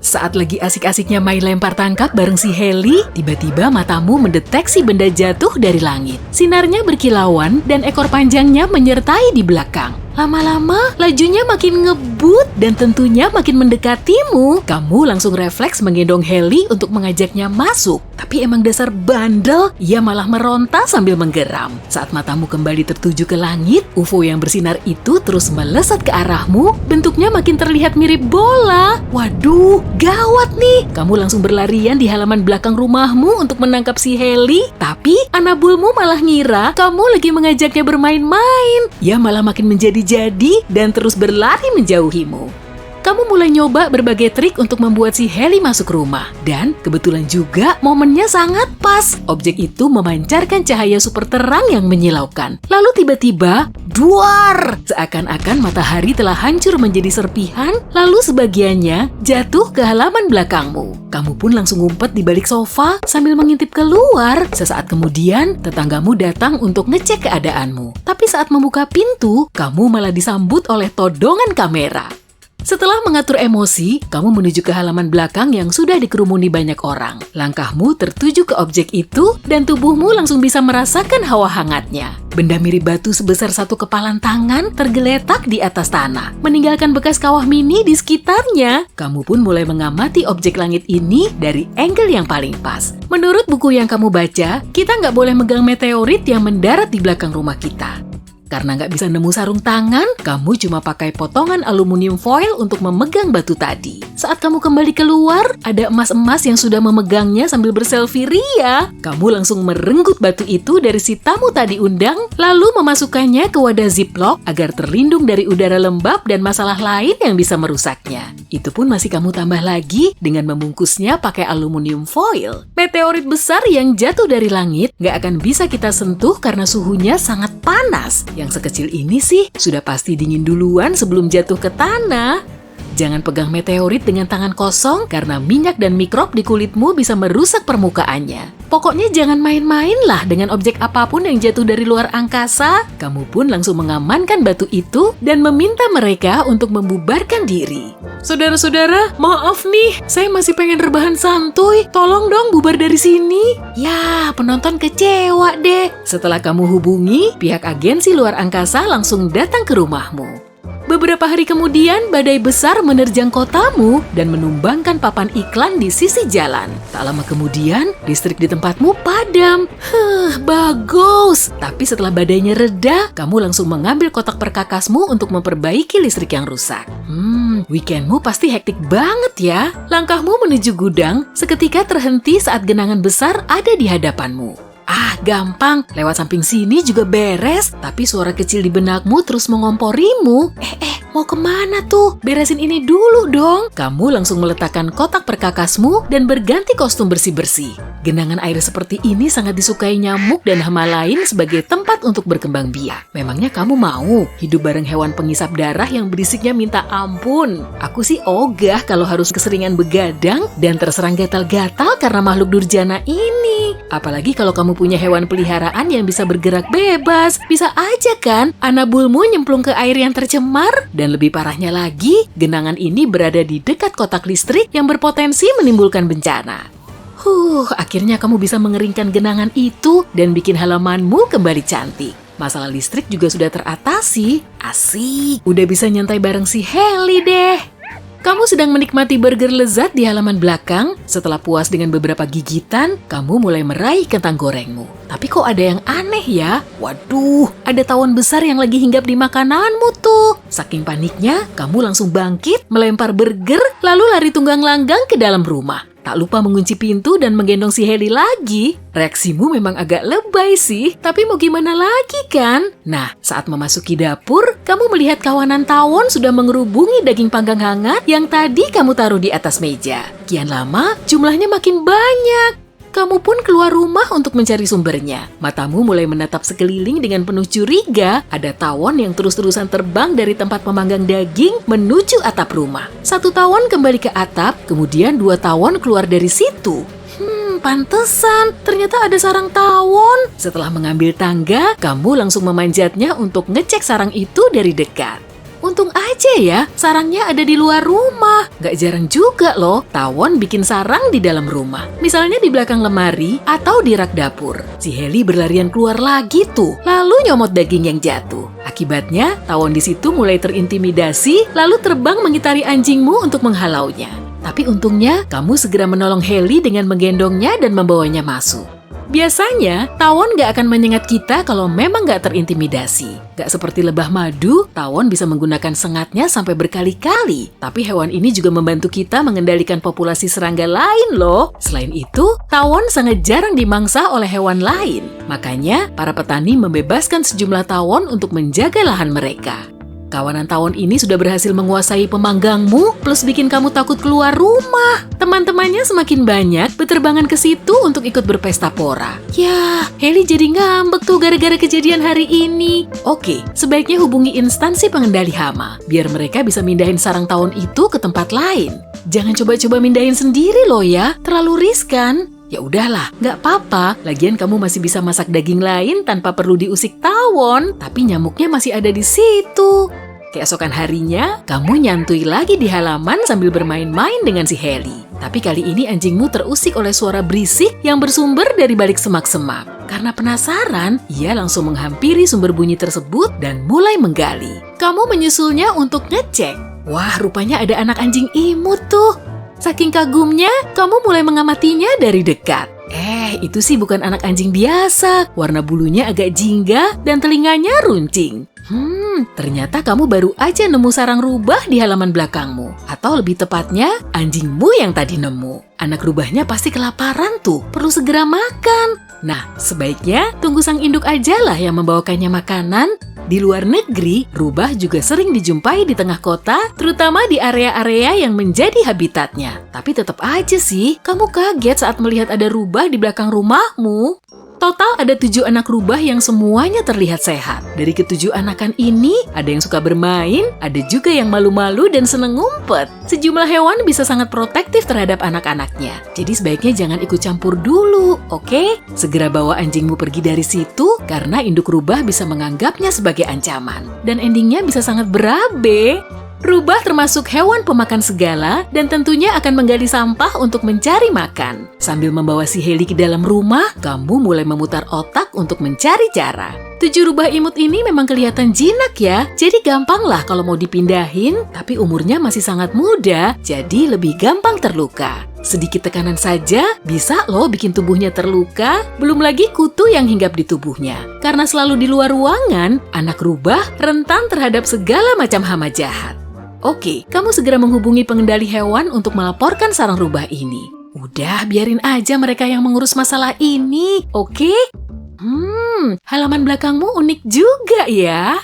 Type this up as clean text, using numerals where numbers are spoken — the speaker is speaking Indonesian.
Saat lagi asik-asiknya main lempar tangkap bareng si Heli, tiba-tiba matamu mendeteksi benda jatuh dari langit. Sinarnya berkilauan dan ekor panjangnya menyertai di belakang. Lama-lama, lajunya makin ngebut dan tentunya makin mendekatimu. Kamu langsung refleks menggendong Heli untuk mengajaknya masuk. Tapi emang dasar bandel, ia malah meronta sambil menggeram. Saat matamu kembali tertuju ke langit, UFO yang bersinar itu terus melesat ke arahmu. Bentuknya makin terlihat mirip bola. Waduh, gawat nih. Kamu langsung berlarian di halaman belakang rumahmu untuk menangkap si Heli. Tapi anabulmu malah ngira kamu lagi mengajaknya bermain-main. Ia malah makin menjadi dan terus berlari menjauhimu. Kamu mulai nyoba berbagai trik untuk membuat si Heli masuk rumah. Dan kebetulan juga momennya sangat pas. Objek itu memancarkan cahaya super terang yang menyilaukan. Lalu tiba-tiba, duar! Seakan-akan matahari telah hancur menjadi serpihan, lalu sebagiannya jatuh ke halaman belakangmu. Kamu pun langsung ngumpet di balik sofa sambil mengintip keluar. Sesaat kemudian, tetanggamu datang untuk ngecek keadaanmu. Tapi saat membuka pintu, kamu malah disambut oleh todongan kamera. Setelah mengatur emosi, kamu menuju ke halaman belakang yang sudah dikerumuni banyak orang. Langkahmu tertuju ke objek itu dan tubuhmu langsung bisa merasakan hawa hangatnya. Benda mirip batu sebesar satu kepalan tangan tergeletak di atas tanah, meninggalkan bekas kawah mini di sekitarnya. Kamu pun mulai mengamati objek langit ini dari angle yang paling pas. Menurut buku yang kamu baca, kita nggak boleh megang meteorit yang mendarat di belakang rumah kita. Karena nggak bisa nemu sarung tangan, kamu cuma pakai potongan aluminium foil untuk memegang batu tadi. Saat kamu kembali keluar, ada emas-emas yang sudah memegangnya sambil berselfie ria. Kamu langsung merenggut batu itu dari si tamu tadi undang, lalu memasukkannya ke wadah ziplock agar terlindung dari udara lembab dan masalah lain yang bisa merusaknya. Itu pun masih kamu tambah lagi dengan membungkusnya pakai aluminium foil. Meteorit besar yang jatuh dari langit nggak akan bisa kita sentuh karena suhunya sangat panas. Yang sekecil ini sih sudah pasti dingin duluan sebelum jatuh ke tanah. Jangan pegang meteorit dengan tangan kosong karena minyak dan mikrob di kulitmu bisa merusak permukaannya. Pokoknya jangan main-main lah dengan objek apapun yang jatuh dari luar angkasa. Kamu pun langsung mengamankan batu itu dan meminta mereka untuk membubarkan diri. Saudara-saudara, maaf nih, saya masih pengen rebahan santuy. Tolong dong bubar dari sini. Ya, penonton kecewa deh. Setelah kamu hubungi, pihak agensi luar angkasa langsung datang ke rumahmu. Beberapa hari kemudian, badai besar menerjang kotamu dan menumbangkan papan iklan di sisi jalan. Tak lama kemudian, listrik di tempatmu padam. Bagus! Tapi setelah badainya reda, kamu langsung mengambil kotak perkakasmu untuk memperbaiki listrik yang rusak. Weekendmu pasti hektik banget ya. Langkahmu menuju gudang seketika terhenti saat genangan besar ada di hadapanmu. Gampang, lewat samping sini juga beres. Tapi suara kecil di benakmu terus mengomporimu. Mau kemana tuh? Beresin ini dulu dong. Kamu langsung meletakkan kotak perkakasmu dan berganti kostum bersih-bersih. Genangan air seperti ini sangat disukai nyamuk dan hama lain sebagai tempat untuk berkembang biak. Memangnya kamu mau hidup bareng hewan pengisap darah yang berisiknya minta ampun? Aku sih ogah kalau harus keseringan begadang dan terserang gatal-gatal karena makhluk durjana ini. Apalagi kalau kamu punya hewan peliharaan yang bisa bergerak bebas. Bisa aja kan anabulmu nyemplung ke air yang tercemar. Dan lebih parahnya lagi, genangan ini berada di dekat kotak listrik yang berpotensi menimbulkan bencana. Akhirnya kamu bisa mengeringkan genangan itu dan bikin halamanmu kembali cantik. Masalah listrik juga sudah teratasi. Asik, udah bisa nyantai bareng si Heli deh. Kamu sedang menikmati burger lezat di halaman belakang. Setelah puas dengan beberapa gigitan, kamu mulai meraih kentang gorengmu. Tapi kok ada yang aneh ya? Waduh, ada tawon besar yang lagi hinggap di makananmu tuh. Saking paniknya, kamu langsung bangkit, melempar burger, lalu lari tunggang langgang ke dalam rumah. Tak lupa mengunci pintu dan menggendong si Heli lagi. Reaksimu memang agak lebay sih, tapi mau gimana lagi kan? Nah, saat memasuki dapur, kamu melihat kawanan tawon sudah mengerubungi daging panggang hangat yang tadi kamu taruh di atas meja. Kian lama, jumlahnya makin banyak. Kamu pun keluar rumah untuk mencari sumbernya. Matamu mulai menatap sekeliling dengan penuh curiga. Ada tawon yang terus-terusan terbang dari tempat memanggang daging menuju atap rumah. Satu tawon kembali ke atap, kemudian 2 tawon keluar dari situ. Pantesan, ternyata ada sarang tawon. Setelah mengambil tangga, kamu langsung memanjatnya untuk ngecek sarang itu dari dekat. Untung aja ya, sarangnya ada di luar rumah. Gak jarang juga loh, tawon bikin sarang di dalam rumah. Misalnya di belakang lemari atau di rak dapur. Si Heli berlarian keluar lagi tuh, lalu nyomot daging yang jatuh. Akibatnya, tawon di situ mulai terintimidasi, lalu terbang mengitari anjingmu untuk menghalaunya. Tapi untungnya, kamu segera menolong Heli dengan menggendongnya dan membawanya masuk. Biasanya, tawon gak akan menyengat kita kalau memang gak terintimidasi. Gak seperti lebah madu, tawon bisa menggunakan sengatnya sampai berkali-kali. Tapi hewan ini juga membantu kita mengendalikan populasi serangga lain loh. Selain itu, tawon sangat jarang dimangsa oleh hewan lain. Makanya, para petani membebaskan sejumlah tawon untuk menjaga lahan mereka. Kawanan tawon ini sudah berhasil menguasai pemanggangmu, plus bikin kamu takut keluar rumah. Teman-temannya semakin banyak berterbangan ke situ untuk ikut berpesta pora. Yah, Heli jadi ngambek tuh gara-gara kejadian hari ini. Oke, sebaiknya hubungi instansi pengendali hama, biar mereka bisa mindahin sarang tawon itu ke tempat lain. Jangan coba-coba mindahin sendiri loh ya, terlalu riskan. Ya udahlah, nggak apa-apa. Lagian kamu masih bisa masak daging lain tanpa perlu diusik tawon, tapi nyamuknya masih ada di situ. Keesokan harinya, kamu nyantui lagi di halaman sambil bermain-main dengan si Heli. Tapi kali ini anjingmu terusik oleh suara berisik yang bersumber dari balik semak-semak. Karena penasaran, ia langsung menghampiri sumber bunyi tersebut dan mulai menggali. Kamu menyusulnya untuk ngecek. Wah, rupanya ada anak anjing imut tuh. Saking kagumnya, kamu mulai mengamatinya dari dekat. Itu sih bukan anak anjing biasa. Warna bulunya agak jingga dan telinganya runcing. Ternyata kamu baru aja nemu sarang rubah di halaman belakangmu. Atau lebih tepatnya, anjingmu yang tadi nemu. Anak rubahnya pasti kelaparan tuh, perlu segera makan. Nah, sebaiknya tunggu sang induk aja lah yang membawakannya makanan. Di luar negeri, rubah juga sering dijumpai di tengah kota, terutama di area-area yang menjadi habitatnya. Tapi tetap aja sih, kamu kaget saat melihat ada rubah di belakang rumahmu. Total ada 7 anak rubah yang semuanya terlihat sehat. Dari ke-7 anakan ini, ada yang suka bermain, ada juga yang malu-malu dan seneng ngumpet. Sejumlah hewan bisa sangat protektif terhadap anak-anaknya. Jadi sebaiknya jangan ikut campur dulu, oke? Segera bawa anjingmu pergi dari situ, karena induk rubah bisa menganggapnya sebagai ancaman. Dan endingnya bisa sangat berabe. Rubah termasuk hewan pemakan segala dan tentunya akan menggali sampah untuk mencari makan. Sambil membawa si Heli ke dalam rumah, kamu mulai memutar otak untuk mencari cara. 7 rubah imut ini memang kelihatan jinak ya, jadi gampang lah kalau mau dipindahin, tapi umurnya masih sangat muda, jadi lebih gampang terluka. Sedikit tekanan saja bisa loh bikin tubuhnya terluka, belum lagi kutu yang hinggap di tubuhnya. Karena selalu di luar ruangan, anak rubah rentan terhadap segala macam hama jahat. Oke, kamu segera menghubungi pengendali hewan untuk melaporkan sarang rubah ini. Udah, biarin aja mereka yang mengurus masalah ini, oke? Halaman belakangmu unik juga ya.